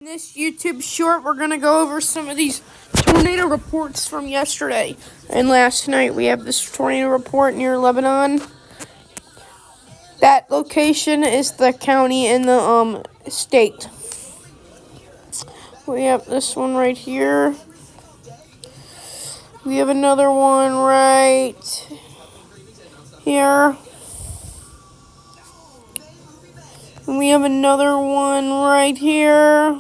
this YouTube short, we're going to go over some of these tornado reports from yesterday and last night. We have this tornado report near Lebanon. That location is the county in the state. We have this one right here. We have another one right here. And we have another one right here.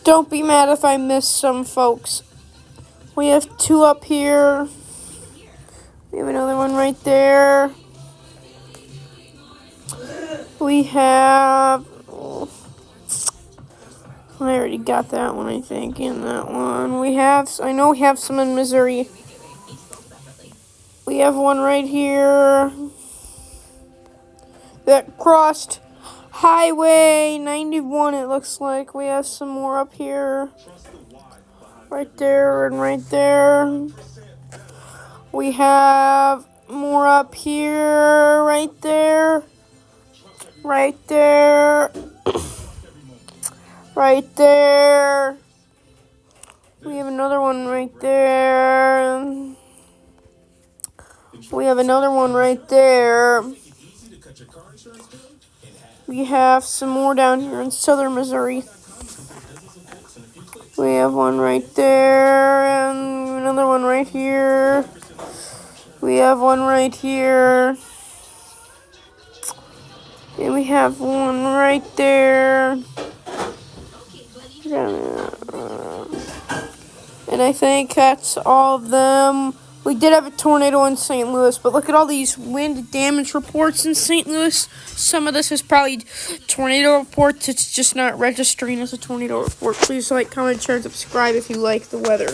Don't be mad if I miss some, folks. We have two up here. We have another one right there. We have... I already got that one, I think, in that one. I know we have some in Missouri. We have one right here that crossed Highway 91, it looks like. We have some more up here. Right there and right there. We have more up here, right there. Right there. Right there. We have another one right there. We have another one right there. We have some more down here in southern Missouri. We have one right there and another one right here. We have one right here. And we have one right there. And I think that's all of them. We did have a tornado in St. Louis, but look at all these wind damage reports in St. Louis. Some of this is probably tornado reports. It's just not registering as a tornado report. Please like, comment, share, and subscribe if you like the weather.